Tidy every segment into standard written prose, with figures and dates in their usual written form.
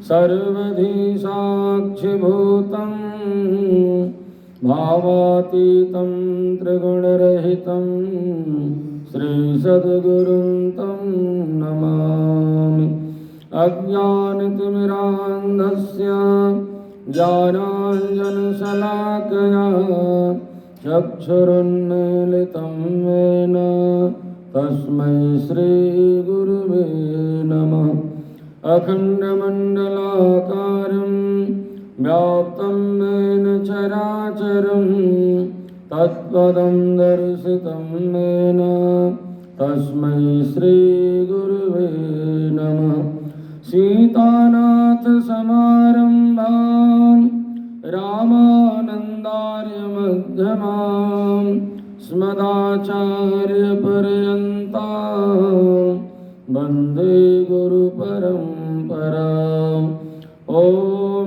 सर्वधि साक्षिभूतं भावातीतं त्रिगुणरहितं श्रीसद्गुरुं तं नमामि। अज्ञानतिमिरान्धस्य ज्ञानाञ्जनशलाकया चक्षुरुन्मीलितं येन तस्मै श्रीगुरुवे नमः। अखण्डमण्डलाकारं व्याप्तं येन चराचरं तत्पदं दर्शितं येन तस्मै श्रीगुरुवे नमः। सीतानाथसमारम्भां रामानन्दार्यमध्यमां स्मदाचार्यपर्यन्तां वन्दे गुरुपरम्पराम्। ॐ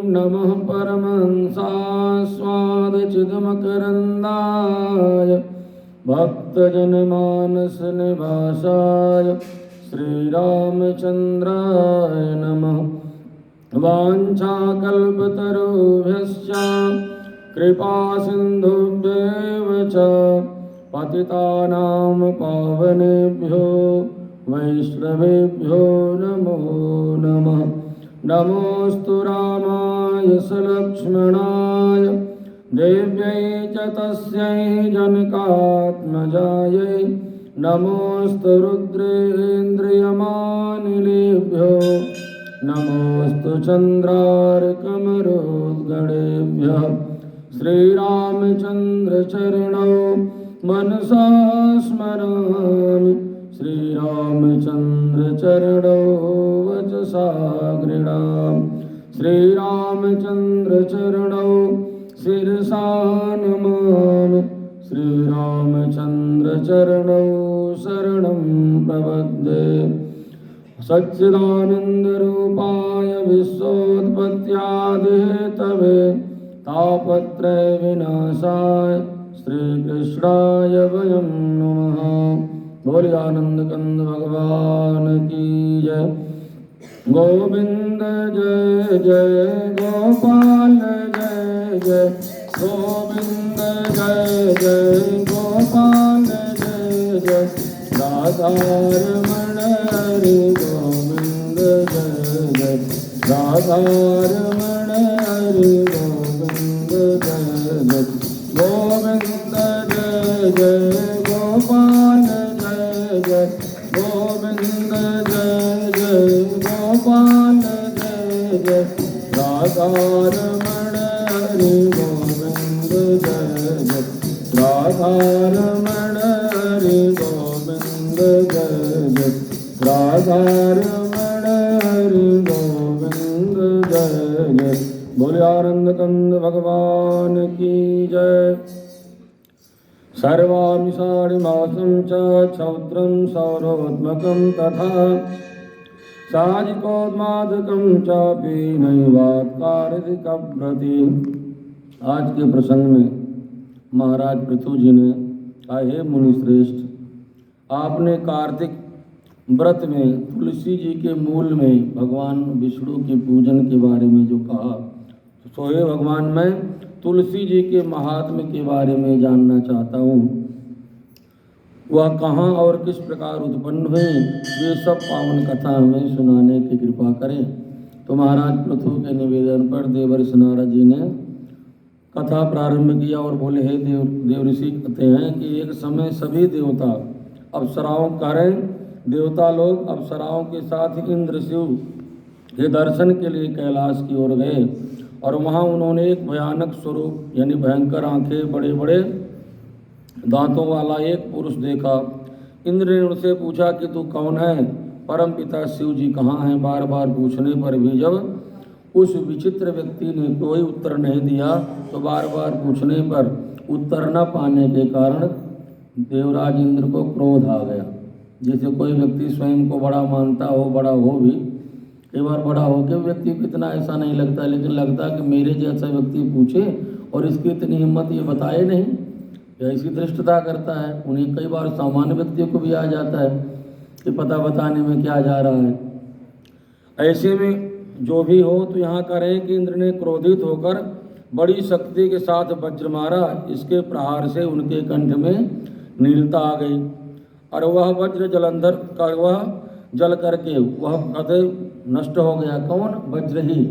नमः परमहंसास्वादचिदमकरन्दाय भक्तजनमानसनिवासाय श्रीरामचन्द्राय नमः। वाञ्छाकल्पतरुभ्यश्च कृपासिन्धुभ्येव च पतितानां पावनेभ्यो वैष्णवेभ्यो नमो नमः। नमोऽस्तु रामाय सलक्ष्मणाय देव्यै च तस्यै जनकात्मजायै। नमोऽस्तु रुद्रेन्द्रियमानिलेभ्यो नमोऽस्तु चन्द्रार्कमरुद्गणेभ्यः। श्रीरामचन्द्रचरणौ मनसा स्मरामि श्रीरामचन्द्रचरणौ वचसा गृह्णामि। श्रीरामचन्द्रचरणौ शिरसा नमामि श्रीरामचन्द्रचरणौ शरणं प्रपद्ये। सच्चिदानन्दरूपाय विश्वोत्पत्त्यादिहेतवे तापत्रयविनाशाय श्रीकृष्णाय वयं नमः। बोलिए आनंद कंद भगवान की जय। गोविंद जय जय गोपाल जय जय गोविंद जय जय गोपाल जय जय राधारमण हरि गोविंद जय जय राधारमण हरि गोविंद जय जय गोविंद जय जय गोपाल जय जय गोविंद जय जय गोपाल जय जय राधारमण हरि गोविंद जय जय राधारमण हरि गोविंद जय जय राधारमण हरि गोविंद जय जय। बोले आनंद कंद भगवान की जय। सर्वामिषाणिमासं च क्षौत्रं सौरोत्मकं तथा साजिकोन्मादकं चापि नैवात्कारधिकव्रति। आज के प्रसंग में महाराज पृथु जी ने कहा, हे मुनिश्रेष्ठ, आपने कार्तिक व्रत में तुलसी जी के मूल में भगवान विष्णु के पूजन के बारे में जो कहा, तो हे भगवान मैं तुलसी जी के महात्म्य के बारे में जानना चाहता हूँ। वह कहाँ और किस प्रकार उत्पन्न हुई, ये सब पावन कथा हमें सुनाने की कृपा करें। तो महाराज पृथु के निवेदन पर देवर्षि नारद जी ने कथा प्रारंभ किया और बोले, हे देवऋषि कहते हैं कि एक समय सभी देवता अप्सराओं करें देवता लोग अप्सराओं के साथ इंद्र शिव के दर्शन के लिए कैलाश की ओर गए और वहाँ उन्होंने एक भयानक स्वरूप यानी भयंकर आंखें, बड़े बड़े दांतों वाला एक पुरुष देखा। इंद्र ने उनसे पूछा कि तू कौन है? परम पिता शिव जी कहाँ हैं? बार बार पूछने पर भी जब उस विचित्र व्यक्ति ने कोई उत्तर नहीं दिया तो बार बार पूछने पर उत्तर न पाने के कारण देवराज इंद्र को क्रोध आ गया। जैसे कोई व्यक्ति स्वयं को बड़ा मानता हो, बड़ा हो भी, कई बार बड़ा हो के व्यक्ति को इतना ऐसा नहीं लगता, लेकिन लगता है कि मेरे जैसा व्यक्ति पूछे और इसकी इतनी हिम्मत ये बताए नहीं, ऐसी धृष्टता करता है। उन्हें कई बार सामान्य व्यक्तियों को भी आ जाता है कि पता बताने में क्या जा रहा है। ऐसे में जो भी हो, तो यहाँ करें कि इंद्र ने क्रोधित होकर बड़ी शक्ति के साथ वज्र मारा। इसके प्रहार से उनके कंठ में नीलता आ गई और वह वज्र जलंधर कर वह जल करके वह कदे नष्ट हो गया। कौन? वज्र ही।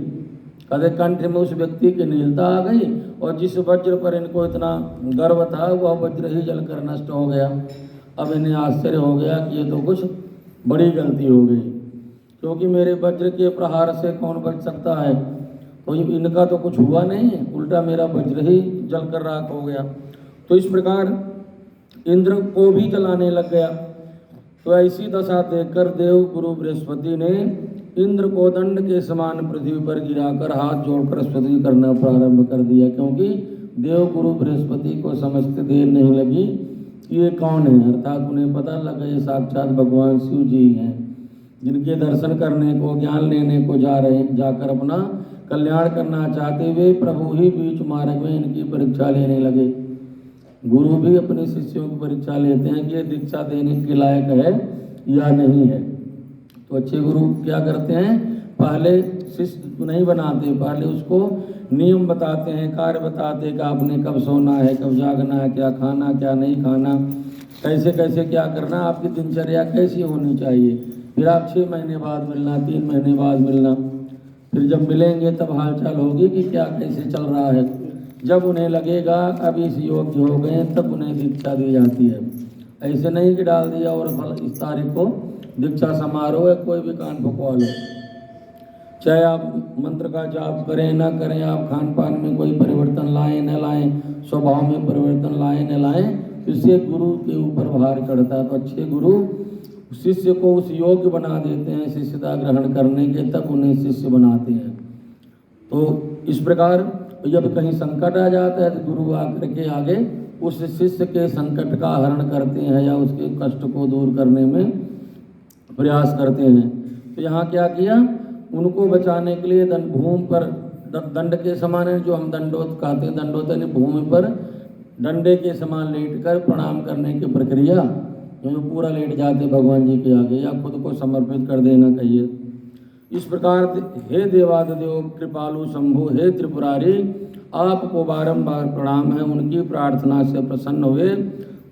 कदे कंठ में उस व्यक्ति की नीलता आ गई और जिस वज्र पर इनको इतना गर्व था वह वज्र ही जलकर नष्ट हो गया। अब इन्हें आश्चर्य हो गया कि ये तो कुछ बड़ी गलती हो गई, क्योंकि मेरे वज्र के प्रहार से कौन बच सकता है। तो इनका तो कुछ हुआ नहीं, उल्टा मेरा वज्र ही जलकर राख हो गया। तो इस प्रकार इंद्र को भी जलाने लग गया। तो ऐसी दशा देखकर देव गुरु बृहस्पति ने इंद्र को दंड के समान पृथ्वी पर गिराकर हाथ जोड़कर स्तुति करना प्रारंभ कर दिया, क्योंकि देव गुरु बृहस्पति को समझते देर नहीं लगी कि ये कौन है। अर्थात उन्हें पता लगा ये साक्षात भगवान शिव जी हैं, जिनके दर्शन करने को, ज्ञान लेने को जाकर अपना कल्याण करना चाहते हुए प्रभु ही बीच मार्ग में इनकी परीक्षा लेने लगे। गुरु भी अपने शिष्यों की परीक्षा लेते हैं कि ये दीक्षा देने के लायक है या नहीं है। तो अच्छे गुरु क्या करते हैं, पहले शिष्य नहीं बनाते, पहले उसको नियम बताते हैं, कार्य बताते हैं कि आपने कब सोना है, कब जागना है, क्या खाना क्या नहीं खाना, कैसे कैसे क्या करना, आपकी दिनचर्या कैसी होनी चाहिए। फिर आप 6 महीने बाद मिलना, 3 महीने बाद मिलना, फिर जब मिलेंगे तब हालचाल होगी कि क्या कैसे चल रहा है। जब उन्हें लगेगा अब इस योग्य हो गए तब उन्हें दीक्षा दी जाती है। ऐसे नहीं कि डाल दिया और इस तारीख को दीक्षा समारोह है, कोई भी कान पकवा लो, चाहे आप मंत्र का जाप करें ना करें, आप खान पान में कोई परिवर्तन लाएं न लाएं, स्वभाव में परिवर्तन लाएं न लाएं, इससे गुरु के ऊपर भार चढ़ता है। तो अच्छे गुरु शिष्य को उस योग्य बना देते हैं शिष्यता ग्रहण करने के, तब उन्हें शिष्य बनाते हैं। तो इस प्रकार जब कहीं संकट आ जाता है तो गुरु आकर के आगे उस शिष्य के संकट का हरण करते हैं या उसके कष्ट को दूर करने में प्रयास करते हैं। तो यहाँ क्या किया, उनको बचाने के लिए भूमि पर दंड के समान है, जो हम दंडोत कहते हैं, दंडोत यानी भूमि पर डंडे के समान लेटकर प्रणाम करने की प्रक्रिया, जो पूरा लेट जाते भगवान जी के आगे या खुद को समर्पित कर देना कहिए। इस प्रकार हे देवादिदेव कृपालु शंभु, हे त्रिपुरारी, आपको बारंबार प्रणाम है। उनकी प्रार्थना से प्रसन्न हुए।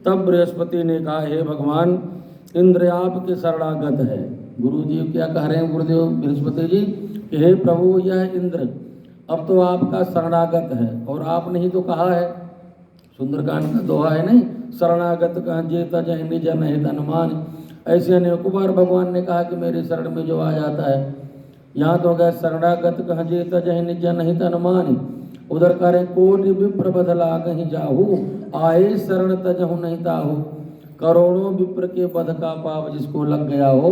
तब बृहस्पति ने कहा, हे भगवान इंद्र आपके शरणागत है। गुरु जी क्या कह रहे हैं गुरुदेव बृहस्पति जी कि हे प्रभु यह इंद्र अब तो आपका शरणागत है। और आपने ही तो कहा है, सुंदरकांड का दोहा है नहीं, शरणागत का जेता जय निज नहीं अनुमान। ऐसे अनेकों बार भगवान ने कहा कि मेरे शरण में जो आ जाता है। यहाँ तो गया शरणागत कह जेता जय निज नहीं अनुमान, उधर करें कोटि विप्र बदला कहीं जाहू, आए शरण तजहु नहीं ताहू। करोड़ों विप्र के बध का पाप जिसको लग गया हो,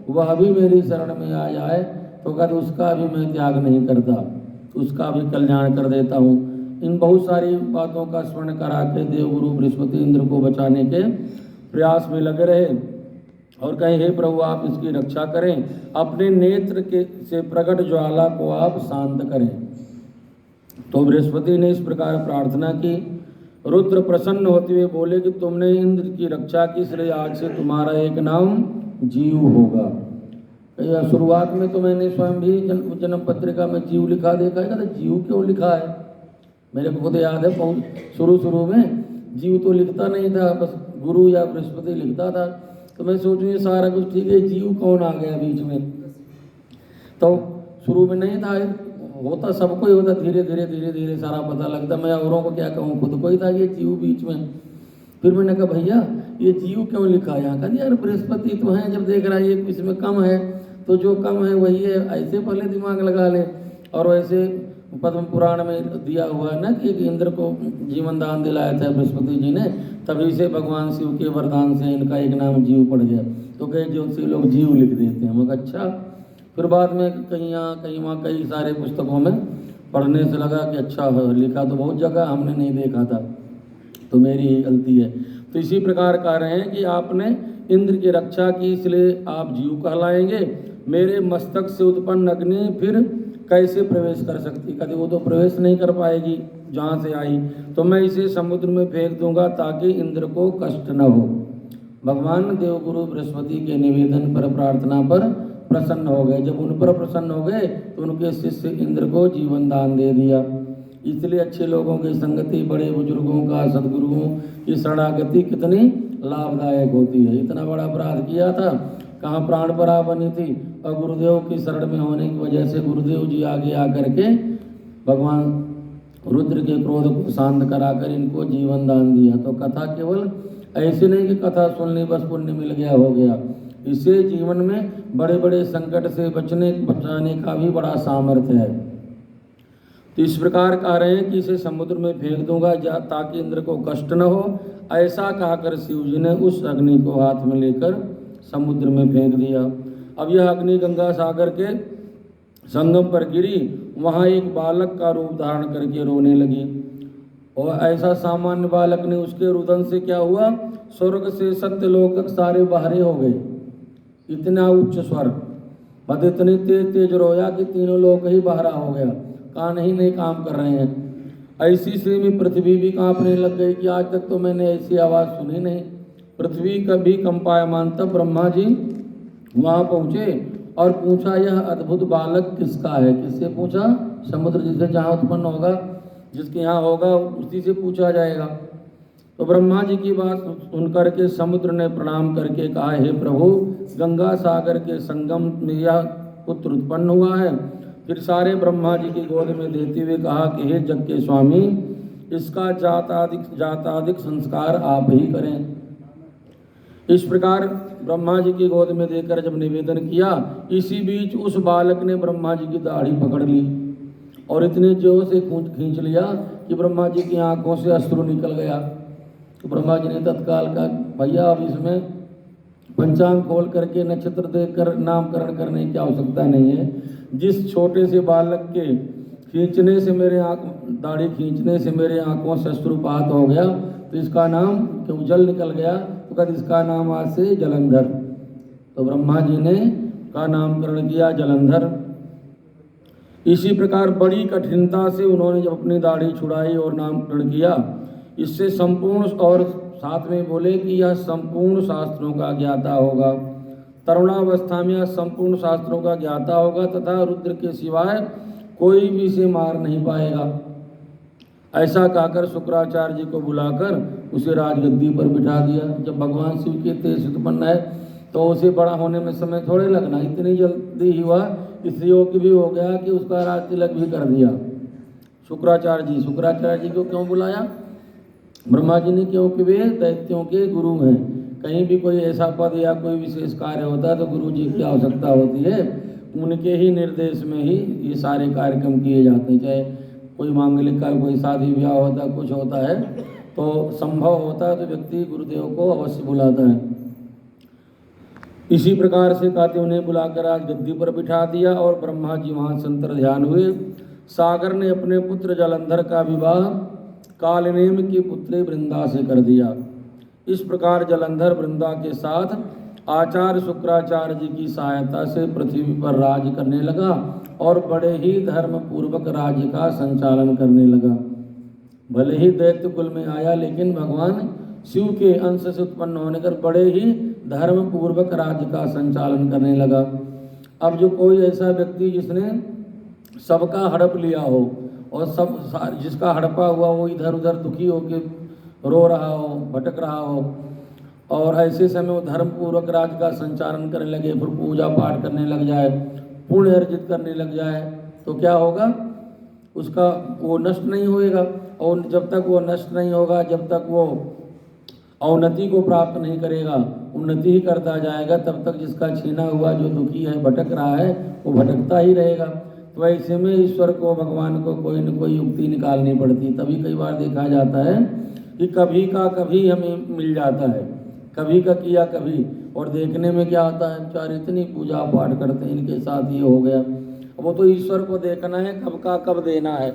वह भी मेरी शरण में आ जाए तो कहते उसका भी मैं त्याग नहीं करता, उसका भी कल्याण कर देता हूँ। इन बहुत सारी बातों का स्मरण करा के देवगुरु बृहस्पति इंद्र को बचाने के प्रयास में लगे रहे और कहे, हे प्रभु आप इसकी रक्षा करें, अपने नेत्र के से प्रकट ज्वाला को आप शांत करें। तो बृहस्पति ने इस प्रकार प्रार्थना की। रुद्र प्रसन्न होते हुए बोले कि तुमने इंद्र की रक्षा की, इसलिए आज से तुम्हारा एक नाम जीव होगा। शुरुआत में तो मैंने स्वयं भी जन्म पत्रिका में जीव लिखा देखा है, जीव क्यों लिखा है, मेरे को खुद याद है शुरू में जीव तो लिखता नहीं था, बस गुरु या बृहस्पति लिखता था। तो मैं सोचूं ये सारा कुछ ठीक है, जीव कौन आ गया बीच में। तो शुरू में नहीं था, होता सबको ही होता, धीरे धीरे सारा पता लगता। मैं औरों को क्या कहूँ, खुद को ही था ये जीव बीच में। फिर मैंने कहा भैया ये जीव क्यों लिखा है यहाँ का, यार बृहस्पति तो है, जब देख रहा है ये इसमें कम है तो जो कम है वही है, ऐसे पहले दिमाग लगा ले। और वैसे पद्म पुराण में दिया हुआ है ना कि इंद्र को जीवन दान दिलाया था बृहस्पति जी ने, तभी से भगवान शिव के वरदान से इनका एक नाम जीव पड़ गया। तो कई ज्योतिषी लोग जीव लिख देते हैं, मगर अच्छा। फिर बाद में कहीं यहाँ कहीं वहाँ कई सारे पुस्तकों में पढ़ने से लगा कि अच्छा लिखा तो बहुत जगह हमने नहीं देखा था, तो मेरी ही गलती है। तो इसी प्रकार कह रहे हैं कि आपने इंद्र की रक्षा की, इसलिए आप जीव कहलाएंगे। मेरे मस्तक से उत्पन्न अग्नि फिर कैसे प्रवेश कर सकती, कभी वो तो प्रवेश नहीं कर पाएगी जहाँ से आई, तो मैं इसे समुद्र में फेंक दूंगा ताकि इंद्र को कष्ट न हो। भगवान देवगुरु बृहस्पति के निवेदन पर, प्रार्थना पर प्रसन्न हो गए। जब उन पर प्रसन्न हो गए तो उनके शिष्य इंद्र को जीवन दान दे दिया। इसलिए अच्छे लोगों की संगति, बड़े बुजुर्गों का, सदगुरुओं की शरणागति कितनी लाभदायक होती है। इतना बड़ा अपराध किया था, कहाँ प्राण परा बनी थी, और गुरुदेव की शरण में होने की वजह से गुरुदेव जी आगे आकर के भगवान रुद्र के क्रोध को शांत कराकर इनको जीवन दान दिया। तो कथा केवल ऐसे नहीं कि कथा सुन ली बस पुण्य मिल गया हो गया, इससे जीवन में बड़े बड़े संकट से बचाने का भी बड़ा सामर्थ्य है। तो इस प्रकार कह रहे हैं कि इसे समुद्र में फेंक दूंगा ताकि इंद्र को कष्ट न हो। ऐसा कहकर शिव जी ने उस अग्नि को हाथ में लेकर समुद्र में फेंक दिया। अब यह अग्नि गंगा सागर के संगम पर गिरी। वहाँ एक बालक का रूप धारण करके रोने लगी, और ऐसा सामान्य बालक ने उसके रुदन से क्या हुआ, स्वर्ग से सत्यलोक तक सारे बहरे हो गए। इतना उच्च स्वर, और इतनी तेज तेज रोया कि तीनों लोग ही बहरा हो गया, कान ही नहीं काम कर रहे हैं। ऐसी से में पृथ्वी भी कांपने लग गई कि आज तक तो मैंने ऐसी आवाज़ सुनी नहीं। पृथ्वी कभी कंपायमान। तब ब्रह्मा जी वहाँ पहुँचे और पूछा, यह अद्भुत बालक किसका है? किससे पूछा? समुद्र जिसे जहाँ उत्पन्न होगा, जिसके यहाँ होगा, उसी से पूछा जाएगा। तो ब्रह्मा जी की बात सुन करके समुद्र ने प्रणाम करके कहा, हे प्रभु, गंगा सागर के संगम में यह पुत्र उत्पन्न हुआ है। फिर सारे ब्रह्मा जी की गोद में देते हुए कहा कि हे जग के स्वामी, इसका जातादिक संस्कार आप ही करें। इस प्रकार ब्रह्मा जी की गोद में देकर जब निवेदन किया, इसी बीच उस बालक ने ब्रह्मा जी की दाढ़ी पकड़ ली और इतने जोर से खींच लिया कि ब्रह्मा जी की आंखों से अश्रु निकल गया। तो ब्रह्मा जी ने तत्काल कहा, भैया अब इसमें पंचांग खोल करके नक्षत्र देखकर नामकरण करने की आवश्यकता नहीं है। जिस छोटे से बालक के खींचने से दाढ़ी खींचने से मेरे आंखों से अश्रुपात हो गया, तो इसका नाम क्यों जल निकल गया, तो कहते इसका नाम आज से जलंधर। तो ब्रह्मा जी ने का नामकरण किया जलंधर। इसी प्रकार बड़ी कठिनता से उन्होंने जब अपनी दाढ़ी छुड़ाई और नामकरण किया, इससे संपूर्ण, और साथ में बोले कि यह संपूर्ण शास्त्रों का ज्ञाता होगा, तरुणावस्था में यह संपूर्ण शास्त्रों का ज्ञाता होगा तथा रुद्र के सिवाय कोई भी इसे मार नहीं पाएगा। ऐसा कहकर शुक्राचार्य जी को बुलाकर उसे राजगद्दी पर बिठा दिया। जब भगवान शिव के तेज उत्पन्न है तो उसे बड़ा होने में समय थोड़े लगना, इतनी जल्दी ही हुआ, इस योग भी हो गया कि उसका राज तिलक भी कर दिया। शुक्राचार्य जी को क्यों बुलाया? ब्रह्मा जी ने, क्योंकि वे दैत्यों के गुरु हैं। कहीं भी कोई ऐसा पद या कोई विशेष कार्य होता है तो गुरु जी की आवश्यकता होती है। उनके ही निर्देश में ही ये सारे कार्यक्रम किए जाते हैं। चाहे कोई मांगलिक का, कोई शादी ब्याह होता है, कुछ होता है तो संभव होता है तो व्यक्ति गुरुदेव को अवश्य बुलाता है। इसी प्रकार से कहते उन्हें बुलाकर आज गद्दी पर बिठा दिया और ब्रह्मा जी वहाँ संतर ध्यान हुए। सागर ने अपने पुत्र जलंधर का विवाह कालनेम की पुत्री वृंदा से कर दिया। इस प्रकार जलंधर वृंदा के साथ आचार्य शुक्राचार्य जी की सहायता से पृथ्वी पर राज करने लगा और बड़े ही धर्म पूर्वक राज्य का संचालन करने लगा। भले ही दैत्य कुल में आया, लेकिन भगवान शिव के अंश से उत्पन्न होने कर बड़े ही धर्म पूर्वक राज्य का संचालन करने लगा। अब जो कोई ऐसा व्यक्ति जिसने सबका हड़प लिया हो और सब जिसका हड़पा हुआ वो इधर उधर दुखी होकर रो रहा हो, भटक रहा हो, और ऐसे समय वो धर्म पूर्वक राज्य का संचालन करने लगे, फिर पूजा पाठ करने लग जाए, पुण्य अर्जित करने लग जाए, तो क्या होगा? उसका वो नष्ट नहीं होएगा। और जब तक वो नष्ट नहीं होगा, जब तक वो अवनति को प्राप्त नहीं करेगा, उन्नति ही करता जाएगा, तब तक जिसका छीना हुआ जो दुखी है, भटक रहा है, वो भटकता ही रहेगा। तो ऐसे में ईश्वर को, भगवान को कोई न कोई युक्ति निकालनी पड़ती। तभी कई बार देखा जाता है कि कभी का कभी हमें मिल जाता है, कभी का किया कभी, और देखने में क्या होता है, चार इतनी पूजा पाठ करते हैं, इनके साथ ये हो गया। वो तो ईश्वर को देखना है कब का कब देना है।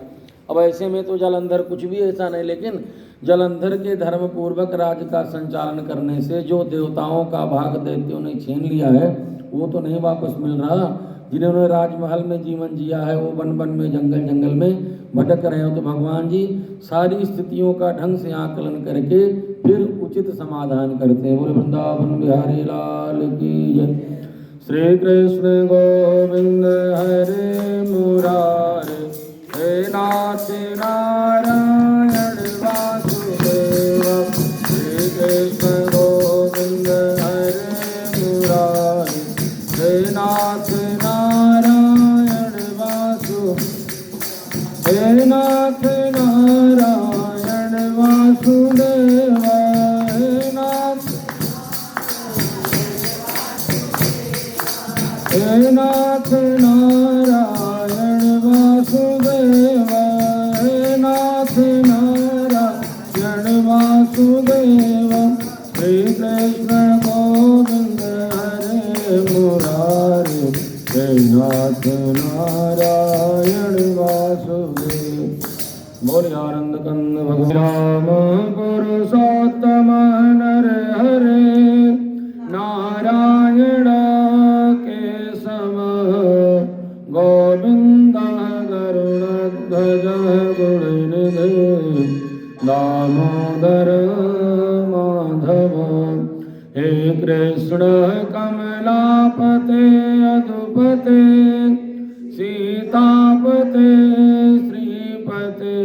अब ऐसे में तो जलंधर कुछ भी ऐसा नहीं, लेकिन जलंधर के धर्म पूर्वक राज्य का संचालन करने से जो देवताओं का भाग दैत्यों ने छीन लिया है वो तो नहीं वापस मिल रहा। जिन्होंने राजमहल में जीवन जिया है वो वन वन में, जंगल जंगल में भटक रहे हो। तो भगवान जी सारी स्थितियों का ढंग से आकलन करके फिर उचित समाधान करते हैं। बोले वृंदावन बिहारी लाल की जय। श्री कृष्ण गोविंद हरे मुरारे, हे नाथ नारायण वासुदेव। श्री कृष्ण गोविंद हरे मुरारे, हे नाथ नारायण वासुदेव। हे नाथ नारायण वासुदेव, हे नाथ नारायण वासुदेव, हे नाथ नारायण वासुदेव। श्री कृष्ण गोविंद हरे मुरारे, हे नाथ नारायण वासुदेव। बोले आनंद कंद भगवान पुरुषोत्तम नर हरे, नारायण केशव गोविंद गरुड़ध्वज गुणनिधि, दामोदर माधव। हे कृष्ण कमलापते यदुपते, सीतापते श्रीपते,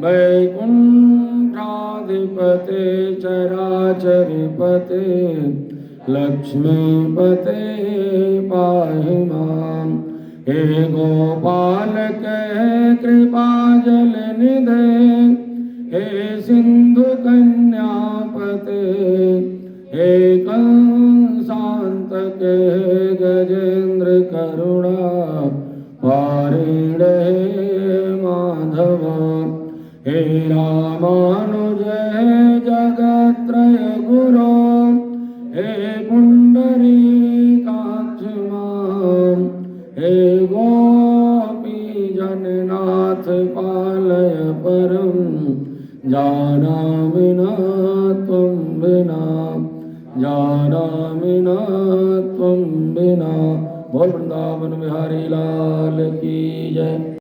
वैकुंठाधिपते चराचरपते, लक्ष्मीपते पाहि मां। हे गोपालक हे कृपाजलनिधे, हे सिंधु कन्यापते, हे कंसान्तक हे गजेन्द्र करुणा पारिणे माधव। हे रामानुज हे जगत्रय गुरो, हे पुंडरीकाक्ष मां। हे गोपीजननाथ पालय परं, जानामि न त्वं विना, जानामि न त्वं विना। बोल वृंदावन बिहारी लाल की जय।